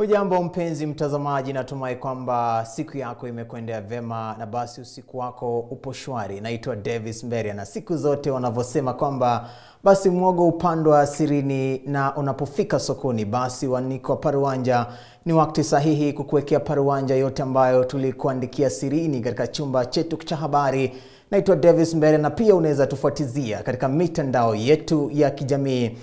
Hujambo mpenzi mtazamaji, natumai kwamba siku yako imekwendea vema na basi usiku wako upo shwari. Naitwa Davis Mberia na siku zote wanavyosema kwamba basi mwogo upandwa sirini na unapofika sokoni basi waniko paruanja. Ni wakati sahihi kukuwekea paruanja yote ambayo tulikuandikia sirini katika chumba chetu cha habari. Naitwa Davis Mberia na pia unaweza tufuatizia katika mitandao yetu ya kijamii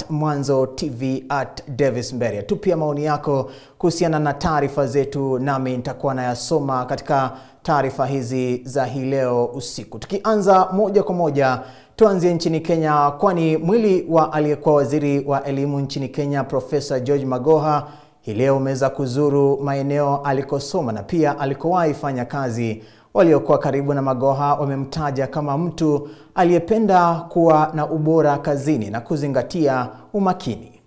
@Mwanzo TV @Davis Mberia. Tupia maoni yako kuhusiana na taarifa zetu nami nitakuwa nayasoma katika taarifa hizi za hii leo usiku. Tukianza moja kwa moja tuanzie nchini Kenya, kwani mwili wa aliyekuwa waziri wa elimu nchini Kenya Professa George Magoha hii leo umeweza kuzuru maeneo alikosoma na pia alikowahi fanya kazi. Waliokuwa karibu na Magoha wamemtaja kama mtu aliyependa kuwa na ubora kazini na kuzingatia umakini.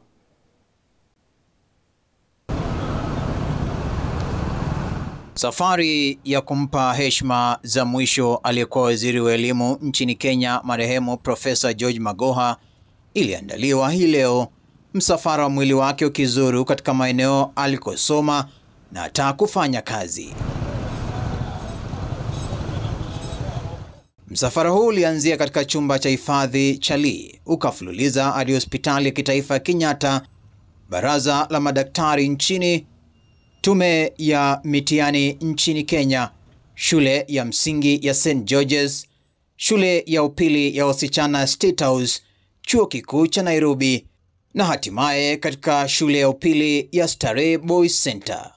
Safari ya kumpa heshima za mwisho aliyekuwa waziri wa elimu nchini Kenya marehemu Professa George Magoha iliandaliwa hii leo, msafara wa mwili wake ukizuru katika maeneo alikosoma na hata kufanya kazi. Msafara huu ulianzia katika chumba cha hifadhi cha Lee, ukafululiza hadi hospitali ya kitaifa ya Kenyatta, baraza la madaktari nchini, tume ya mitihani nchini Kenya, shule ya msingi ya St. George's, shule ya upili ya wasichana State House, chuo kikuu cha Nairobi na hatimaye katika shule ya upili ya Starehe Boys Center.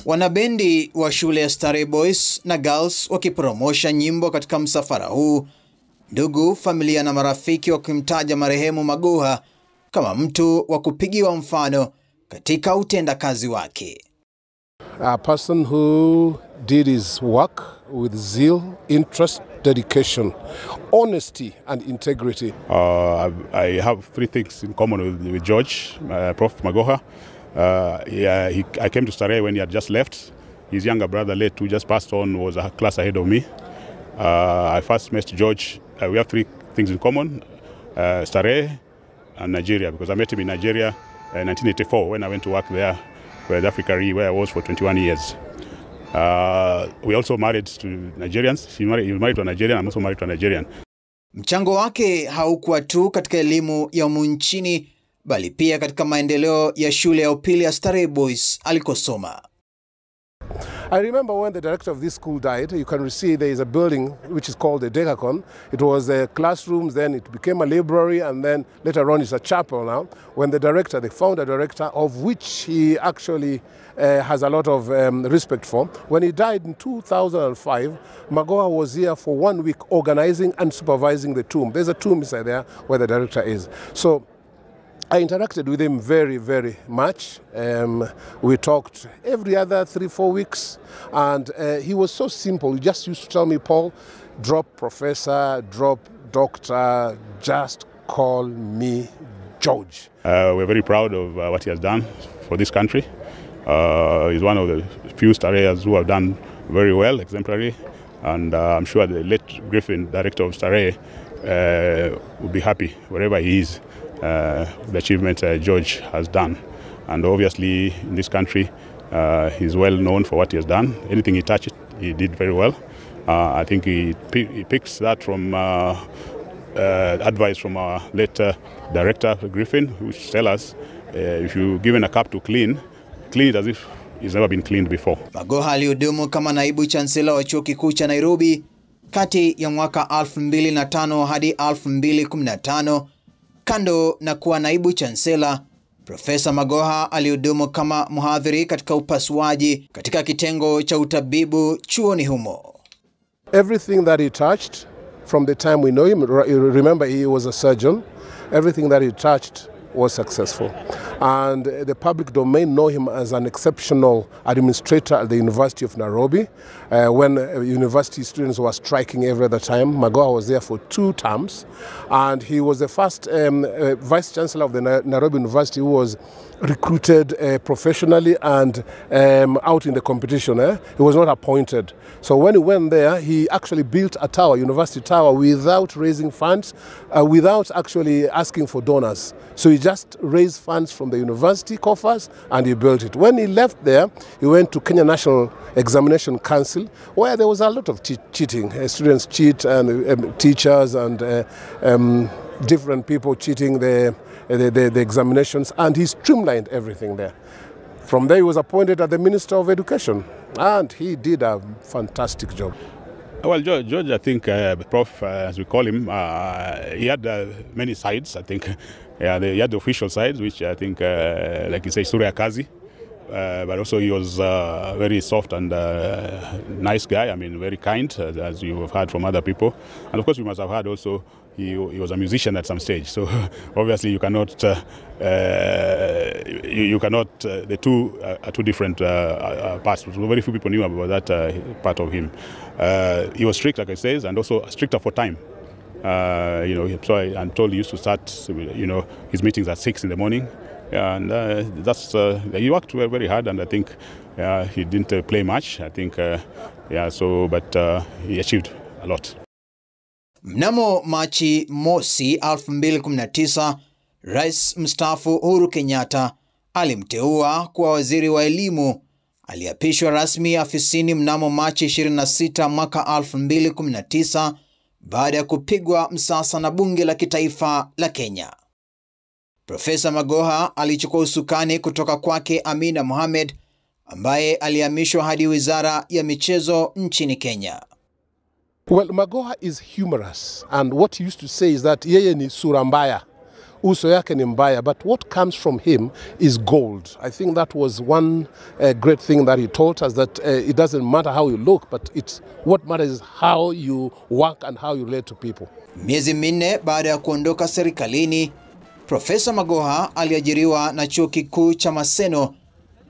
Wanabendi wa shule ya Starehe Boys na Girls wakipromosha nyimbo katika msafara huu, ndugu, familia na marafiki wakimtaja marehemu Magoha kama mtu wa kupigiwa mfano katika utendakazi wake. A person who did his work with zeal, interest, dedication, honesty and integrity. I have three things in common with George, Prof. Magoha. I came to Starehe when he had just left. His younger brother, late, who just passed on, was a class ahead of me. I first met George. We have three things in common: Starehe and Nigeria, because I met him in Nigeria in 1984 when I went to work there with Africa, where I was for 21 years. We also married to Nigerians. He married to a Nigerian. I'm also married to a Nigerian. Mchango wake haukuwa tu katika elimu ya nchini, bali pia katika maendeleo ya shule ya upili ya Starehe Boys alikosoma. I remember when the director of this school died, you can see there is a building which is called the Decacon. It was a classroom, then it became a library, and then later on it's a chapel now. When the founder director, of which he actually has a lot of respect for, when he died in 2005, Magoha was here for 1 week organizing and supervising the tomb. There's a tomb inside there where the director is. So I interacted with him very, very much. We talked every other 3-4 weeks, and he was so simple. He just used to tell me, Paul, drop professor, drop doctor, just call me George. We're very proud of what he has done for this country. He's one of the few Starehers who have done very well, exemplary, and I'm sure the late Griffin, director of Starehe, will be happy wherever he is. The achievement George has done, and obviously in this country he's well known for what he has done. Anything he touched, he did very well. I think he picks that from advice from our late director Griffin, which tells us if you're given a cup to clean it as if it's never been cleaned before. Magoha alihudumu kama naibu chancellor wa chuo kikuu cha Nairobi kati ya mwaka 2005 hadi 2015. Kando na kuwa naibu chancellor, Professa Magoha alihudumu kama mhadhiri katika upasuaji katika kitengo cha utabibu chuoni humo. Everything that he touched from the time we know him, remember he was a surgeon, everything that he touched was successful. and the public domain know him as an exceptional administrator at the University of Nairobi. When university students were striking every other time, Magoha was there for 2 terms, and he was the first vice chancellor of the Nairobi University who was recruited professionally and out in the competition. He was not appointed. So when he went there, he actually built a tower, university tower, without raising funds, without actually asking for donors. So he just raised funds from the university coffers and he built it. When he left there, he went to Kenya National Examination Council, where there was a lot of cheating. Students cheat, and teachers and different people cheating the examinations, and he streamlined everything there. From there, he was appointed as the Minister of Education, and he did a fantastic job. Well, George, I think, Prof, as we call him, he had many sides, I think. Yeah, he had the official sides, which I think, like you say, Surya Kazi. But also he was very soft and nice guy, I mean, very kind, as you have heard from other people. And of course, we must have heard also he was a musician at some stage. So obviously you cannot, the two are two different parts. Very few people knew about that part of him. He was strict, like I said, and also stricter for time. So I'm told he used to start, his meetings at 6 in the morning. And he worked very hard, and I think he didn't play much. I think, but he achieved a lot. Mnamo Machi mosi 2019, Rais mstaafu Uhuru Kenyatta alimteua kuwa waziri wa elimu. Aliapishwa rasmi afisini mnamo Machi 26 mwaka 2019 baada ya kupigwa msasa na bunge la kitaifa la Kenya. Professa Magoha alichukua usukani kutoka kwake Amina Mohamed, ambaye alihamishwa hadi wizara ya michezo nchini Kenya. Well, Magoha is humorous, and what he used to say is that yeye ni sura mbaya, uso yake ni mbaya, but what comes from him is gold. I think that was one great thing that he taught us, that it doesn't matter how you look, but what matters is how you work and how you relate to people. Miezi minne baada ya kuondoka serikalini, Professa Magoha aliajiriwa na chuo kikuu cha Maseno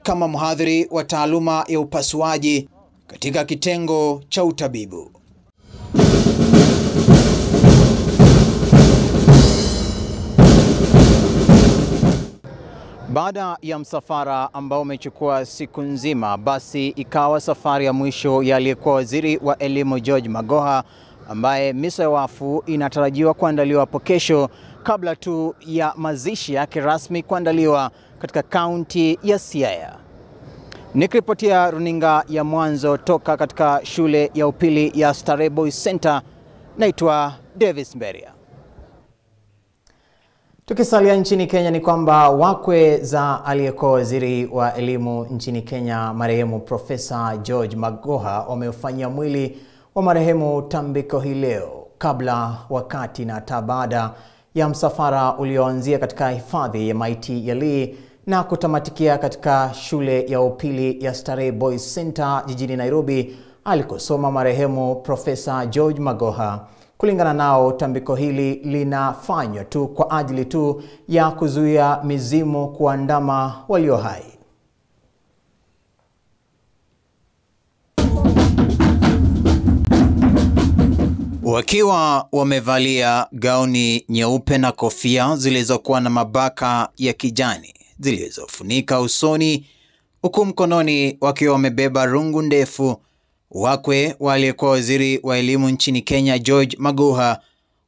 kama mhadhiri wa taaluma ya upasuaji katika kitengo cha utabibu. Baada ya msafara ambao umechukua siku nzima, basi ikawa safari ya mwisho ya aliyekuwa waziri wa elimu George Magoha, ambaye misa ya wafu inatarajiwa kuandaliwa hapo kesho kabla tu ya mazishi yake rasmi kuandaliwa katika kaunti ya Siaya. Nikiripotia runinga ya Mwanzo toka katika shule ya upili ya Starehe Boys Center, naitwa Davis Mberia. Tukisalia nchini Kenya ni kwamba wakwe za aliyekuwa waziri wa elimu nchini Kenya marehemu Profesa George Magoha wamefanyia mwili wa marehemu tambiko hii leo, kabla, wakati na hata baada ya msafara ulioanzia katika hifadhi ya maiti ya Lee na kutamatikia katika shule ya upili ya Starehe Boys Center jijini Nairobi alikosoma marehemu Profesa George Magoha. Kulingana nao, tambiko hili linafanywa tu kwa ajili tu ya kuzuia mizimu kuandama walio hai. Wakiwa wamevalia gauni nyeupe na kofia zilizokuwa na mabaka ya kijani zilizofunika usoni, huku mkononi wakiwa wamebeba rungu ndefu, wakwe waliyekuwa waziri wa elimu nchini Kenya George Magoha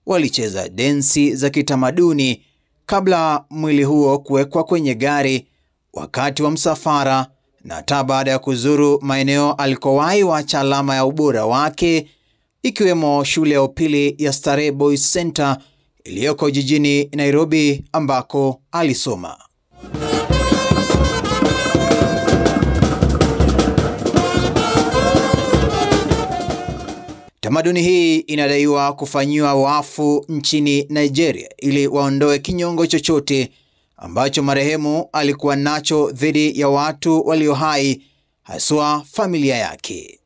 walicheza densi za kitamaduni kabla mwili huo kuwekwa kwenye gari wakati wa msafara, na hata baada ya kuzuru maeneo alikowahi waacha alama ya ubora wake, ikiwemo shule ya upili ya Starehe Boys Center iliyoko jijini Nairobi ambako alisoma. Tamaduni hii inadaiwa kufanyiwa wafu nchini Nigeria ili waondoe kinyongo chochote ambacho marehemu alikuwa nacho dhidi ya watu walio hai, haswa familia yake.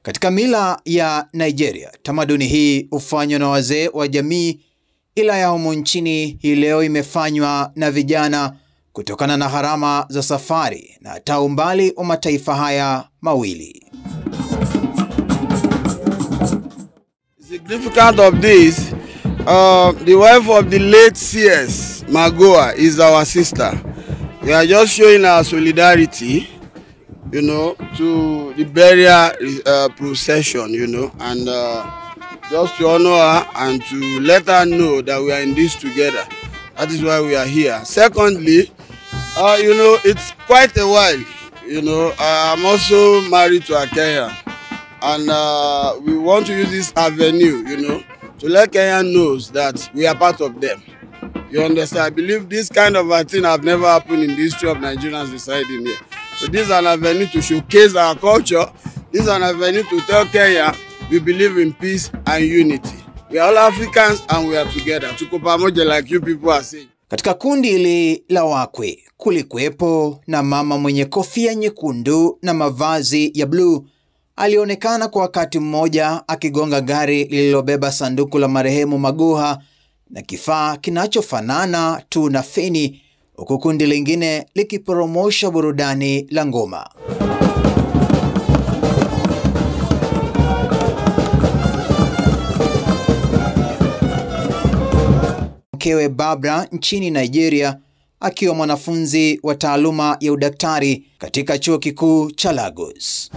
Katika mila ya Nigeria, tamaduni hii hufanywa na wazee wa jamii, ila ya humu nchini hii leo imefanywa na vijana kutokana na gharama za safari na hata umbali wa mataifa haya mawili. Significant of this, the wife of the late CS, Magoha, is our sister. We are just showing our solidarity, you know, to the burial procession, you know, and just to honor her and to let her know that we are in this together. That is why we are here. Secondly, you know, it's quite a while, you know, I'm also married to a Kenyan, and we want to use this avenue, you know, to let Kenya knows that we are part of them. You understand? I believe this kind of a thing have never happened in the history of Nigerians residing here. So this is an avenue to showcase our culture. This is an avenue to tell Kenya we believe in peace and unity. We are all Africans and we are together. Tuko pamoja like you people are saying. Katika kundi hili la wakwe kulikuwepo na mama mwenye kofia nyekundu na mavazi ya bluu. Alionekana kwa wakati mmoja akigonga gari lililobeba sanduku la marehemu Magoha na kifaa kinachofanana tu na feni, huku kundi lingine likipromosha burudani la ngoma. Mkewe Barbara nchini Nigeria, akiwa mwanafunzi wa taaluma ya udaktari katika chuo kikuu cha Lagos.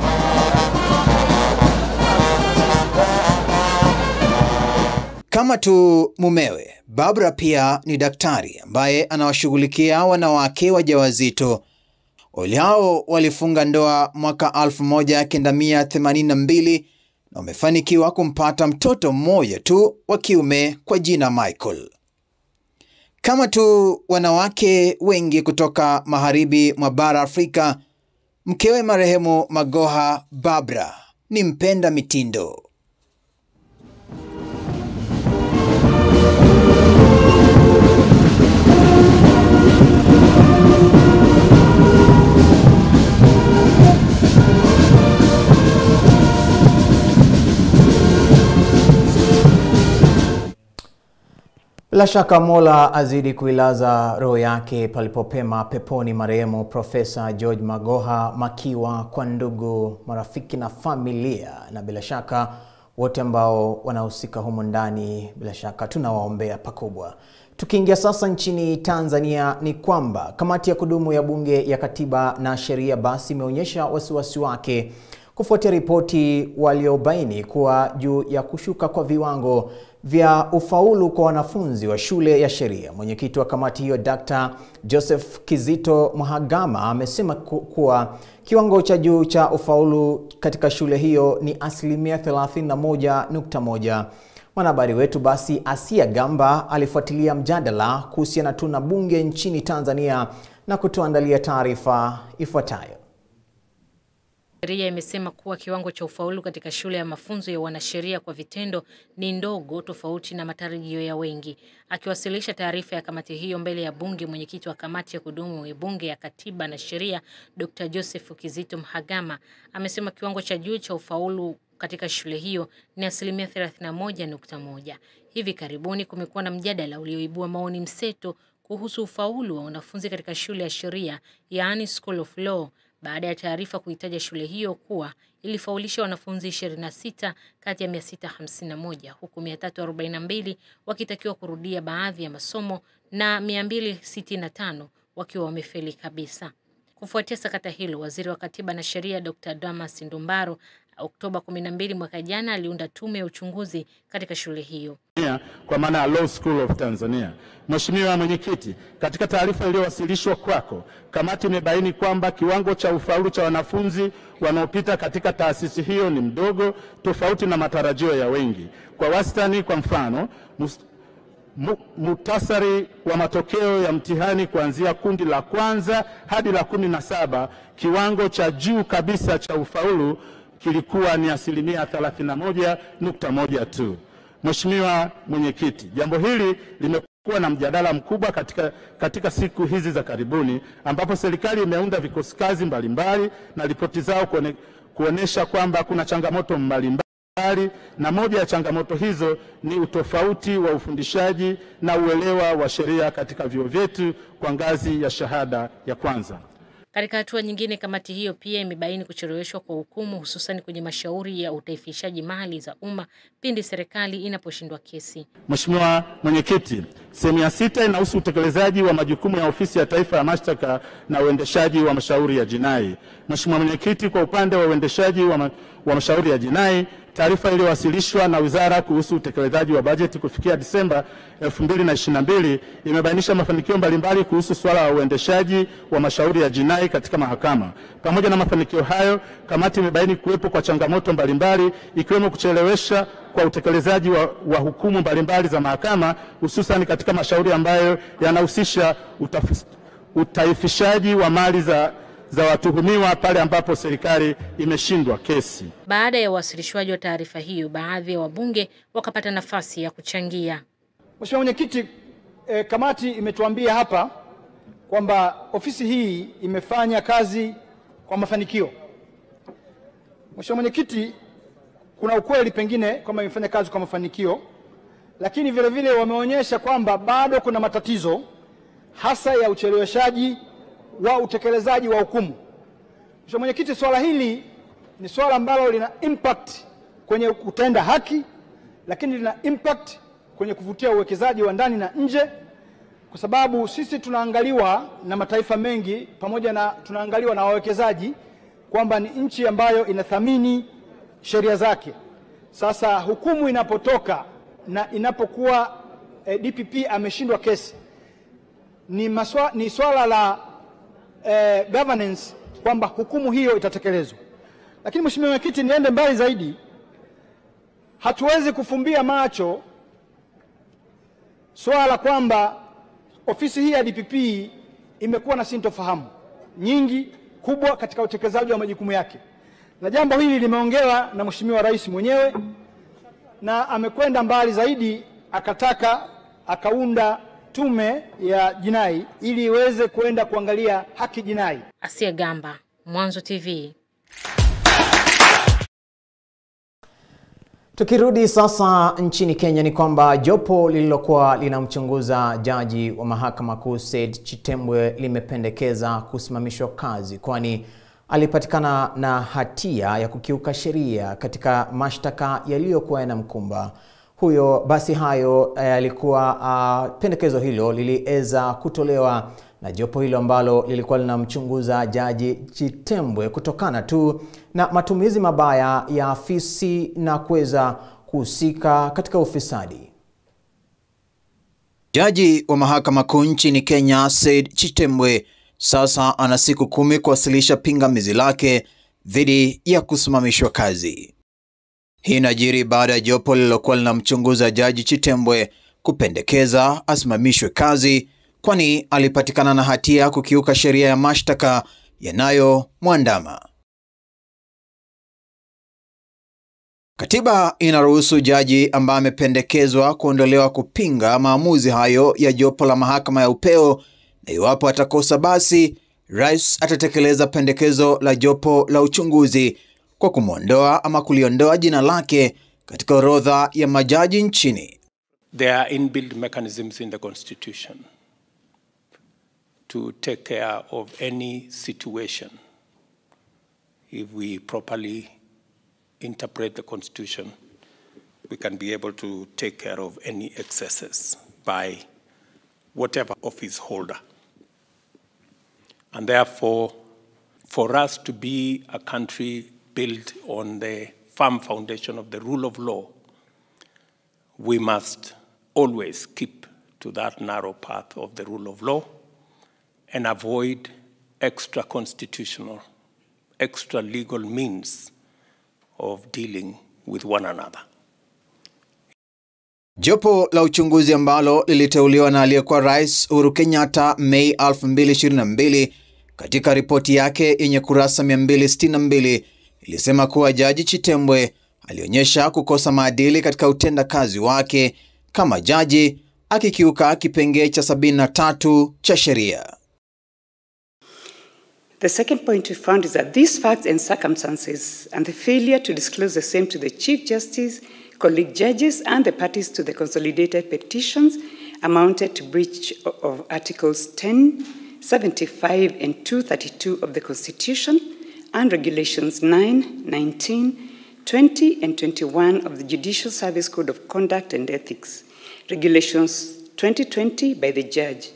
Kama tu mumewe, Barbara pia ni daktari ambaye anawashughulikia wanawake wajawazito. Wawili hao walifunga ndoa mwaka 1982 na wamefanikiwa kumpata mtoto mmoja tu wa kiume kwa jina Michael. Kama tu wanawake wengi kutoka magharibi mwa bara Afrika, mkewe marehemu Magoha, Barbara ni mpenda mitindo. Bila shaka Mola azidi kuilaza roho yake palipopema peponi marehemu Profesa George Magoha, makiwa kwa ndugu, marafiki na familia, na bila shaka wote ambao wanahusika humo ndani, bila shaka tunawaombea pakubwa. Tukiingia sasa nchini Tanzania, ni kwamba kamati ya kudumu ya bunge ya katiba na sheria basi imeonyesha wasiwasi wake kufuatia ripoti waliobaini kuwa juu ya kushuka kwa viwango vya ufaulu kwa wanafunzi wa shule ya sheria. Mwenyekiti wa kamati hiyo Dr. Joseph Kizito Mhagama amesema kuwa kiwango cha juu cha ufaulu katika shule hiyo ni 31.1. Mwanahabari wetu basi Asia Gamba alifuatilia mjadala kuhusiana na bunge nchini Tanzania na kutuandalia taarifa ifuatayo. Sheria imesema kuwa kiwango cha ufaulu katika shule ya mafunzo ya wanasheria kwa vitendo ni ndogo tofauti na matarajio ya wengi. Akiwasilisha taarifa ya kamati hiyo mbele ya bunge, mwenyekiti wa kamati ya kudumu ya bunge ya katiba na sheria Dr. Joseph Kizito Mhagama amesema kiwango cha juu cha ufaulu katika shule hiyo ni 31.1. Hivi karibuni kumekuwa na mjadala ulioibua maoni mseto kuhusu ufaulu wa wanafunzi katika shule ya sheria, yaani School of Law, baada ya taarifa kuitaja shule hiyo kuwa ilifaulisha wanafunzi 26 kati ya 651, huku 342 wakitakiwa kurudia baadhi ya masomo na 265 wakiwa wamefeli kabisa. Kufuatia sakata hilo, waziri wa katiba na sheria Dr. Damas Ndumbaro Oktoba 12 mwaka jana aliunda tume ya uchunguzi katika shule hiyo. Kwa maana ya Law School of Tanzania. Mheshimiwa Mwenyekiti, katika taarifa iliyowasilishwa kwako, kamati imebaini kwamba kiwango cha ufaulu cha wanafunzi wanaopita katika taasisi hiyo ni mdogo tofauti na matarajio ya wengi. Kwa wastani, kwa mfano, muhtasari wa matokeo ya mtihani kuanzia kundi la kwanza hadi la 17, kiwango cha juu kabisa cha ufaulu kilikuwa ni 31.1 tu. Mheshimiwa Mwenyekiti, jambo hili limekuwa na mjadala mkubwa katika siku hizi za karibuni, ambapo serikali imeunda vikosi kazi mbalimbali na ripoti zao kuonesha kwamba kuna changamoto mbalimbali, na moja ya changamoto hizo ni utofauti wa ufundishaji na uelewa wa sheria katika vyuo vyetu kwa ngazi ya shahada ya kwanza. Katika hatua nyingine, kamati hiyo pia imebaini kucheleweshwa kwa hukumu hususan kwenye mashauri ya utaifishaji mali za umma pindi serikali inaposhindwa kesi. Mheshimiwa Mwenyekiti, sehemu ya 6 inahusu utekelezaji wa majukumu ya Ofisi ya Taifa ya Mashtaka na uendeshaji wa mashauri ya jinai. Mheshimiwa Mwenyekiti, kwa upande wa uendeshaji wa mashauri ya jinai, taarifa iliyowasilishwa na Wizara kuhusu utekelezaji wa bajeti kufikia Disemba 2022 imebainisha mafanikio mbalimbali kuhusu swala la uendeshaji wa mashauri ya jinai katika mahakama. Pamoja na mafanikio hayo, kamati imebaini kuwepo kwa changamoto mbalimbali ikiwemo kuchelewesha kwa utekelezaji wa hukumu mbalimbali za mahakama, hususan katika mashauri ambayo yanahusisha utaifishaji wa mali za watuhumiwa pale ambapo serikali imeshindwa kesi. Baada ya uwasilishwaji wa taarifa hiyo, baadhi ya wabunge wakapata nafasi ya kuchangia. Mheshimiwa Mwenyekiti, kamati imetuambia hapa kwamba ofisi hii imefanya kazi kwa mafanikio. Mheshimiwa Mwenyekiti, kuna ukweli pengine kwamba imefanya kazi kwa mafanikio, lakini vile vile wameonyesha kwamba bado kuna matatizo hasa ya ucheleweshaji wa utekelezaji wa hukumu. Mheshimiwa Mwenyekiti, swala hili ni swala ambalo lina impact kwenye kutenda haki, lakini lina impact kwenye kuvutia uwekezaji wa ndani na nje, kwa sababu sisi tunaangaliwa na mataifa mengi pamoja na tunaangaliwa na wawekezaji kwamba ni nchi ambayo inathamini sheria zake. Sasa hukumu inapotoka na inapokuwa DPP ameshindwa kesi, ni swala la governance kwamba hukumu hiyo itatekelezwa. Lakini Mheshimiwa Mwenyekiti, niende mbali zaidi, hatuwezi kufumbia macho swala kwamba ofisi hii ya DPP imekuwa na sintofahamu nyingi kubwa katika utekelezaji wa majukumu yake, na jambo hili limeongewa na Mheshimiwa Rais mwenyewe, na amekwenda mbali zaidi akaunda tume ya jinai ili iweze kwenda kuangalia haki jinai. Asia Gamba, Mwanzo TV. Tukirudi sasa nchini Kenya, ni kwamba jopo lililokuwa linamchunguza jaji wa mahakama kuu Said Chitembwe limependekeza kusimamishwa kazi, kwani alipatikana na hatia ya kukiuka sheria katika mashtaka yaliyokuwa yanamkumba huyo. Basi hayo yalikuwa pendekezo hilo liliweza kutolewa na jopo hilo ambalo lilikuwa linamchunguza jaji Chitembwe kutokana tu na matumizi mabaya ya afisi na kuweza kuhusika katika ufisadi. Jaji wa mahakama kuu nchini Kenya Said Chitembwe sasa ana siku 10 kuwasilisha pingamizi lake dhidi ya kusimamishwa kazi. Hii inajiri baada ya jopo lililokuwa linamchunguza jaji Chitembwe kupendekeza asimamishwe kazi, kwani alipatikana na hatia kukiuka sheria ya mashtaka yanayomwandama. Katiba inaruhusu jaji ambaye amependekezwa kuondolewa kupinga maamuzi hayo ya jopo la mahakama ya upeo, na iwapo atakosa basi rais atatekeleza pendekezo la jopo la uchunguzi kwa kumwondoa ama kuliondoa jina lake katika orodha ya majaji nchini. There are inbuilt mechanisms in the Constitution to take care of any situation. If we properly interpret the Constitution, we can be able to take care of any excesses by whatever office holder. And therefore, for us to be a country built on the firm foundation of the rule of law, we must always keep to that narrow path of the rule of law and avoid extra constitutional, extra legal means of dealing with one another. Jopo la uchunguzi ambalo liliteuliwa na aliyekuwa Rais Uhuru Kenyatta Mei 2022 katika ripoti yake yenye kurasa 262 ilisema kuwa jaji Chitembwe alionyesha kukosa maadili katika utendakazi wake kama jaji, akikiuka kipengee cha 73 cha sheria. The second point we found is that these facts and circumstances and the failure to disclose the same to the Chief Justice, colleague judges, and the parties to the consolidated petitions amounted to breach of Articles 10, 75, and 232 of the Constitution and Regulations 9, 19, 20, and 21 of the Judicial Service Code of Conduct and Ethics, Regulations 2020 by the Judge.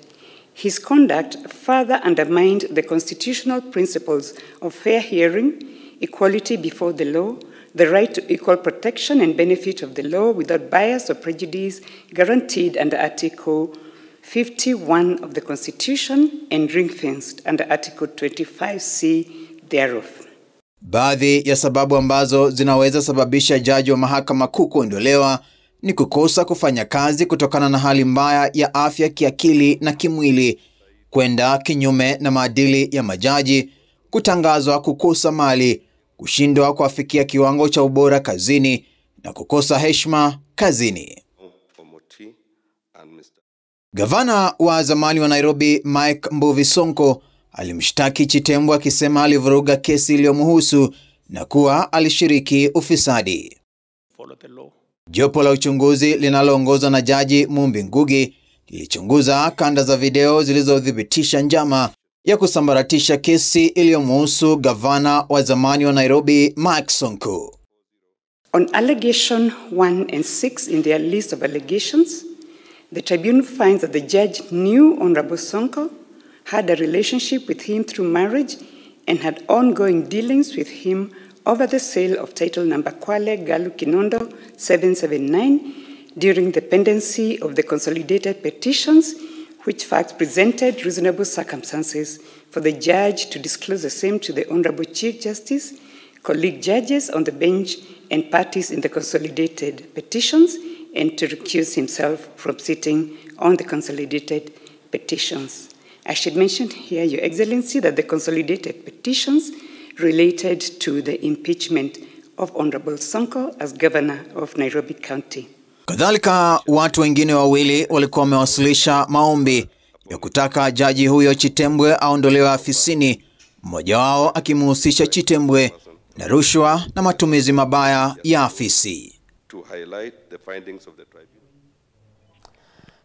His conduct further undermined the constitutional principles of fair hearing, equality before the law, the right to equal protection and benefit of the law without bias or prejudice guaranteed under Article 51 of the Constitution and ring-fenced under Article 25C thereof. Baadhi ya sababu ambazo zinaweza sababisha jaji wa mahakama kuu kuondolewa ni kukosa kufanya kazi kutokana na hali mbaya ya afya kiakili na kimwili, kwenda kinyume na maadili ya majaji, kutangazwa kukosa mali, kushindwa kuafikia kiwango cha ubora kazini na kukosa heshima kazini. Gavana wa zamani wa Nairobi Mike Mbuvi Sonko alimshtaki Chitembwe akisema alivuruga kesi iliyomhusu na kuwa alishiriki ufisadi. Jopo la uchunguzi linaloongozwa na Jaji Mumbi Ngugi lilichunguza kanda za video zilizothibitisha njama ya kusambaratisha kesi iliyomhusu gavana wa zamani wa Nairobi Mike Sonko. On allegation 1 and 6 in their list of allegations, the tribunal finds that the judge knew Honorable Sonko, had a relationship with him through marriage, and had ongoing dealings with him over the sale of title number Kwale Galu Kinondo 779 during the pendency of the consolidated petitions, which facts presented reasonable circumstances for the judge to disclose the same to the Honorable Chief Justice, colleague judges on the bench, and parties in the consolidated petitions, and to recuse himself from sitting on the consolidated petitions. I should mention here, Your Excellency, that the consolidated petitions related to the impeachment of Honorable Sonko as governor of Nairobi County. Kadhalika, watu wengine wawili walikuwa wamewasilisha maombi ya kutaka jaji huyo Chitembwe aondolewe afisini, mmoja wao akimhusisha Chitembwe na rushwa na matumizi mabaya ya afisi.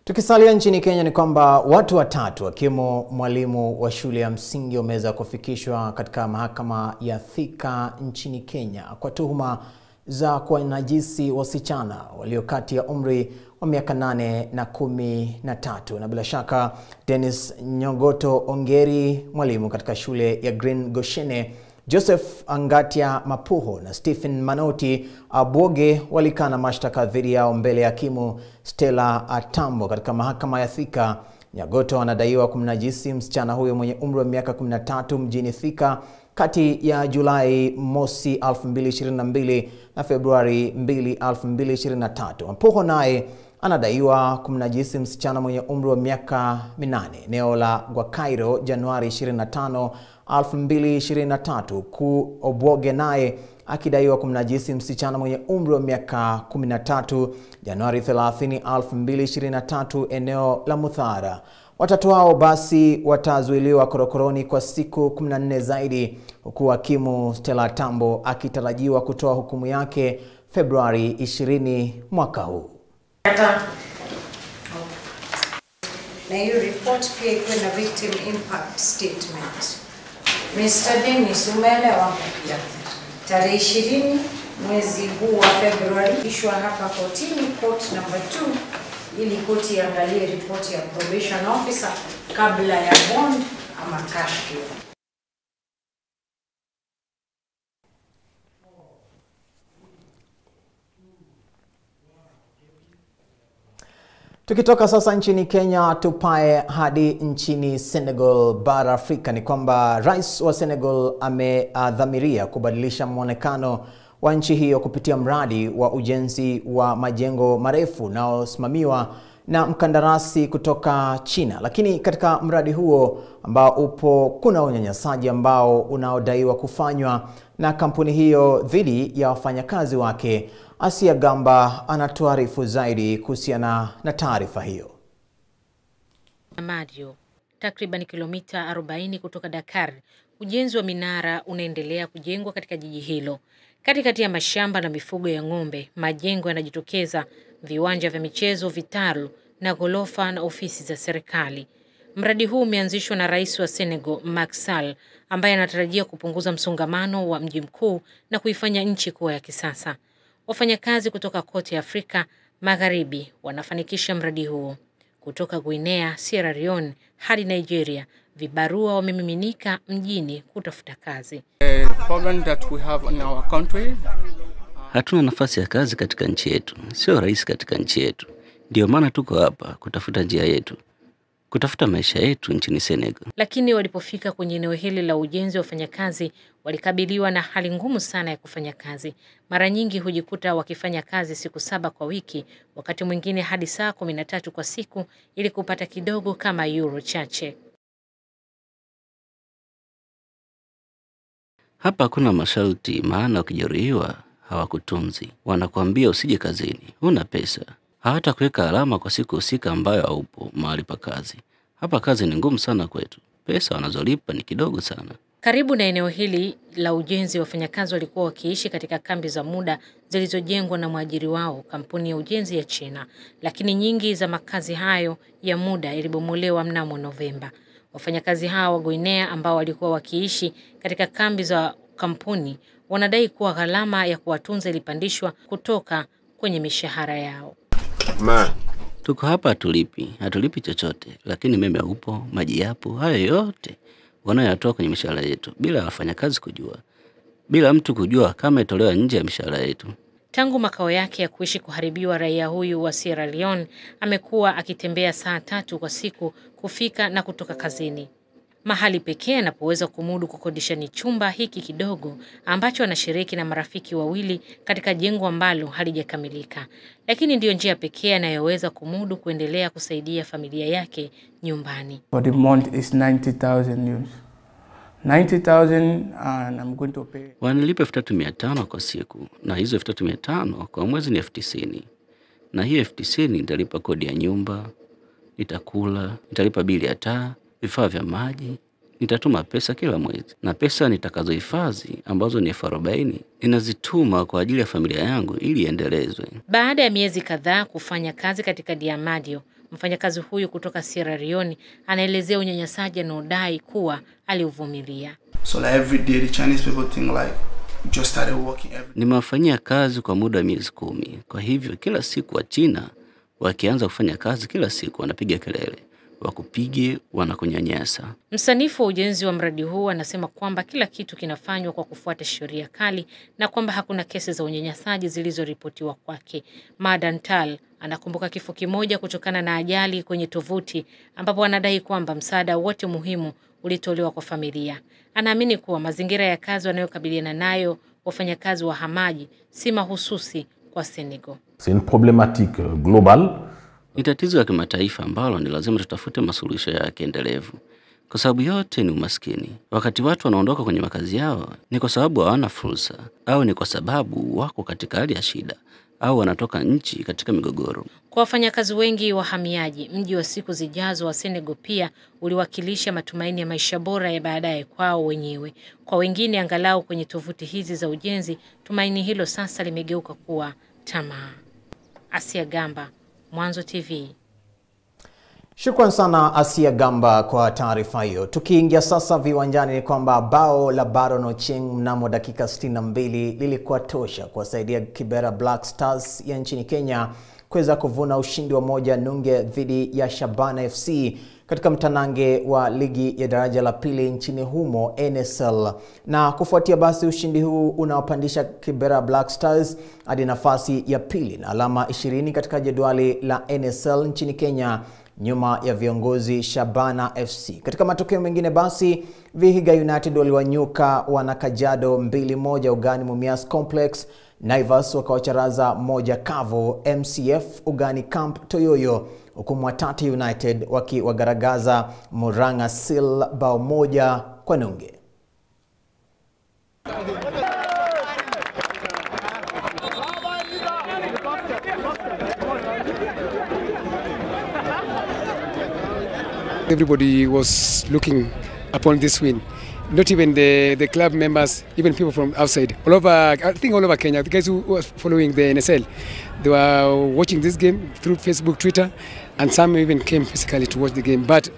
Tukisalia nchini Kenya ni kwamba watu watatu wakiwemo mwalimu wa shule ya msingi wameweza kufikishwa katika mahakama ya Thika nchini Kenya kwa tuhuma za kuwanajisi wasichana walio kati ya umri wa miaka 8 na 13. Na bila shaka Dennis Nyogoto Ongeri, mwalimu katika shule ya Green Goshene, Joseph Angatia Mapuho na Stephen Manoti Abwoge walikana mashtaka dhidi yao mbele ya hakimu Stella Atambo katika mahakama ya Thika. Nyagoto anadaiwa kumnajisi msichana huyo mwenye umri wa miaka 13 mjini Thika kati ya Julai mosi 2022 na Februari 2, 2023. Mapuho naye anadaiwa kumnajisi msichana mwenye umri wa miaka 8 eneo la Gwakairo Januari 25, 2023, ku Obwoge naye akidaiwa kumnajisi msichana mwenye umri wa miaka 13 Januari 30, 2023 eneo la Muthara. Watatu hao basi watazuiliwa korokoroni kwa siku 14 zaidi, huku hakimu Stella Tambo akitarajiwa kutoa hukumu yake Februari 20 mwaka huu. Na hiyo report pia iko na victim impact statement. Mr. Dennis, umeelewa? Tarehe 20 mwezi huu wa Februari ishwa hapa kotini, court number 2, ili koti iangalie report ya probation officer kabla ya bond ama cash cure. Tukitoka sasa nchini Kenya tupae hadi nchini Senegal bara Afrika. Ni kwamba rais wa Senegal amedhamiria kubadilisha muonekano wa nchi hiyo kupitia mradi wa ujenzi wa majengo marefu unaosimamiwa na mkandarasi kutoka China. Lakini katika mradi huo ambao upo, kuna unyanyasaji ambao unaodaiwa kufanywa na kampuni hiyo dhidi ya wafanyakazi wake. Asia Gamba anatuarifu zaidi kuhusiana na taarifa hiyo. Mario, takriban kilomita 40 kutoka Dakar, ujenzi wa minara unaendelea kujengwa katika jiji hilo. Katikati ya mashamba na mifugo ya ng'ombe, majengo yanajitokeza, viwanja vya michezo, vitalu na gorofa na ofisi za serikali. Mradi huu umeanzishwa na Rais wa Senegal, Macky Sall, ambaye anatarajia kupunguza msongamano wa mji mkuu na kuifanya nchi kuwa ya kisasa. Wafanyakazi kutoka kote Afrika Magharibi wanafanikisha mradi huo. Kutoka Guinea, Sierra Leone hadi Nigeria, vibarua wamemiminika mjini kutafuta kazi. Hatuna nafasi ya kazi katika nchi yetu, sio rahisi katika nchi yetu. Ndio maana tuko hapa kutafuta njia yetu, kutafuta maisha yetu nchini Senegal. Lakini walipofika kwenye eneo hili la ujenzi, wafanyakazi walikabiliwa na hali ngumu sana ya kufanya kazi. Mara nyingi hujikuta wakifanya kazi siku 7 kwa wiki, wakati mwingine hadi saa 13 kwa siku ili kupata kidogo kama euro chache. Hapa hakuna masharti, maana ukijeruhiwa hawakutunzi. Wanakuambia usije kazini, huna pesa. Hata kuweka alama kwa siku husika ambayo haupo mahali pa kazi. Hapa kazi ni ngumu sana kwetu. Pesa wanazolipa ni kidogo sana. Karibu na eneo hili la ujenzi, wafanyakazi walikuwa wakiishi katika kambi za muda zilizojengwa na mwajiri wao, kampuni ya ujenzi ya China. Lakini nyingi za makazi hayo ya muda ilibomolewa mnamo Novemba. Wafanyakazi hao wa Guinea ambao walikuwa wakiishi katika kambi za kampuni wanadai kuwa gharama ya kuwatunza ilipandishwa kutoka kwenye mishahara yao. Tuko hapa hatulipi chochote, lakini umeme upo, maji yapo, hayo yote wanayotoa kwenye mishahara yetu bila wafanyakazi kujua. Bila mtu kujua kama itolewa nje ya mishahara yetu. Tangu makao yake ya kuishi kuharibiwa, raia huyu wa Sierra Leone amekuwa akitembea saa 3 kwa siku kufika na kutoka kazini. Mahali pekee anapoweza kumudu kukodisha ni chumba hiki kidogo ambacho anashiriki na marafiki wawili katika jengo ambalo halijakamilika. Lakini ndio njia pekee anayoweza kumudu kuendelea kusaidia familia yake nyumbani. For the month is 90,000 euros. 90,000 and I'm going to pay. Wanilipa 3,500 kwa siku, na hizo 3,500 kwa mwezi ni 90,000. Na hiyo 90,000 nitalipa kodi ya nyumba, nitakula, nitalipa bili ya taa, vifaa vya maji, nitatuma pesa kila mwezi. Na pesa nitakazohifadhi ambazo ni 40,000 ninazituma kwa ajili ya familia yangu ili iendelezwe. Baada ya miezi kadhaa kufanya kazi katika Diamadio, mfanyakazi huyu kutoka Sierra Leone anaelezea unyanyasaji anaodai kuwa aliuvumilia. So like every day the Chinese people think like just started working every. Nimewafanyia kazi kwa muda wa miezi 10. Kwa hivyo kila siku wa China wakianza kufanya kazi, kila siku wanapiga kelele, wakupige, wanakunyanyasa. Msanifu wa ujenzi wa mradi huu anasema kwamba kila kitu kinafanywa kwa kufuata sheria kali na kwamba hakuna kesi za unyanyasaji zilizoripotiwa kwake. Madantal anakumbuka kifo kimoja kutokana na ajali kwenye tovuti ambapo anadai kwamba msaada wote muhimu ulitolewa kwa familia. Anaamini kuwa mazingira ya kazi wanayokabiliana nayo wafanyakazi wa hamaji si mahususi kwa Senegal. C'est une problématique globale. Ni tatizo la kimataifa ambalo ni lazima tutafute masuluhisho yake endelevu. Kwa sababu yote ni umaskini. Wakati watu wanaondoka kwenye makazi yao, ni kwa sababu hawana fursa, au ni kwa sababu wako katika hali ya shida, au wanatoka nchi katika migogoro. Kwa wafanyakazi wengi wahamiaji, mji wa siku zijazo wa Senegal pia uliwakilisha matumaini ya maisha bora ya baadaye kwao wenyewe. Kwa wengine, angalau kwenye tovuti hizi za ujenzi, tumaini hilo sasa limegeuka kuwa tamaa. Asia Gamba, Mwanzo TV. Shukran sana Asia Gamba kwa taarifa hiyo. Tukiingia sasa viwanjani, ni kwamba bao la Lebron James mnamo dakika 62 lilikuwa tosha kuwasaidia Kibera Black Stars ya nchini Kenya kuweza kuvuna ushindi wa 1-0 dhidi ya Shabana FC katika mtanange wa ligi ya daraja la pili nchini humo NSL. Na kufuatia basi ushindi huu unawapandisha Kibera Black Stars hadi nafasi ya pili na alama 20 katika jedwali la NSL nchini Kenya, nyuma ya viongozi Shabana FC. Katika matokeo mengine basi, Vihiga United waliwanyuka Wanakajado 2-1 ugani Mumias Complex. Naivas wakawacharaza 1-0 MCF ugani Camp Toyoyo, huku Mwatate United wakiwagaragaza Murang'a Seal bao 1-0. Everybody was looking upon this win. Not even the club members, even people from outside. All over, I think all over Kenya, the guys who were following the NSL, they were watching this game through Facebook, Twitter, and some even came physically to watch the game. But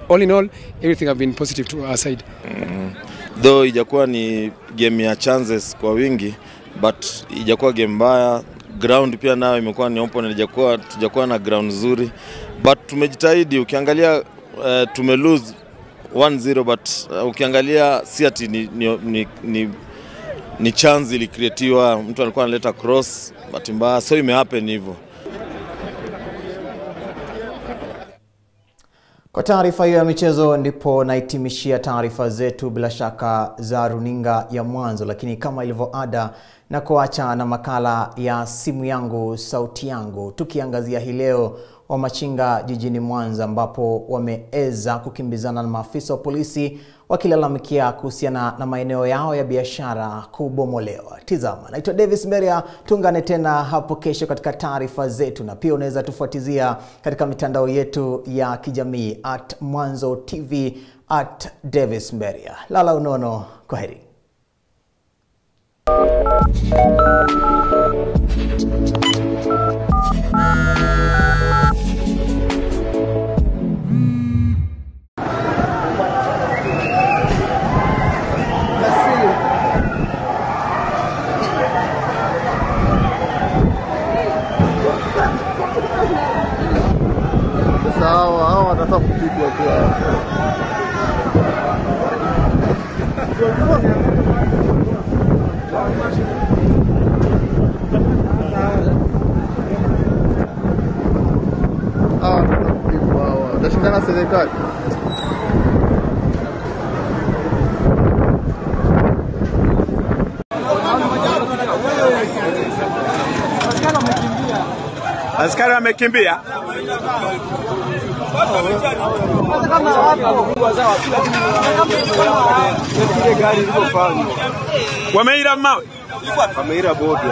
all in all, everything have been positive to our side. Though ijakuwa ni game ya chances kwa wingi, but ijakuwa game mbaya. Ground pia nayo imekuwa ni opponent, ijakuwa na ground nzuri. But tumejitahidi, ukiangalia tumelose 1-0, but ukiangalia si ati ni chance ilikreatiwa, mtu alikuwa analeta cross, but mbaya, so imehappen hivyo. Kwa taarifa hiyo ya michezo ndipo naitimishia taarifa zetu bila shaka za runinga ya Mwanzo, lakini kama ilivyo ada na kuacha na makala ya simu yangu sauti yangu, tukiangazia hii leo Wamachinga jijini Mwanza ambapo wameeza kukimbizana na maafisa wa polisi wakilalamikia kuhusiana na maeneo yao ya biashara kubomolewa. Tizama, naitwa Davis Mberia, tuungane tena hapo kesho katika taarifa zetu, na pia unaweza tufuatizia katika mitandao yetu ya kijamii @Mwanzo TV @Davis Mberia. Lala unono, kwaheri. Sawa, wanataka kupigwa kwa. Watashindana serikali. Askari wamekimbia. Wameira mawe. Wameira bodi.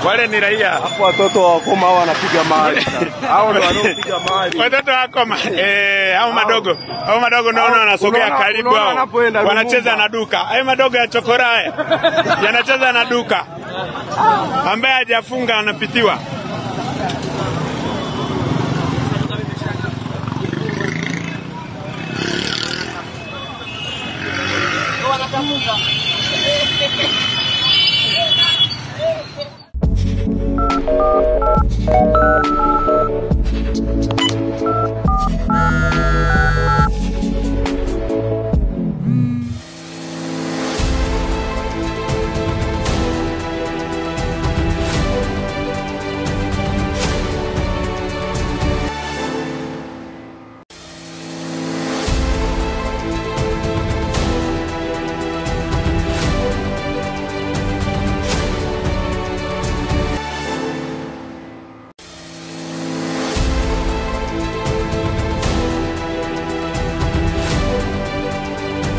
Wale ni raia. Hapo watoto wakoma wanapiga mali. Hao ndio wanaopiga mali. Watoto wakoma. Hao madogo naona wanasogea karibu hao. Wanacheza na duka. Hayo madogo ya chokora haya. Yanacheza na duka. Ambaye hajafunga anapitiwa.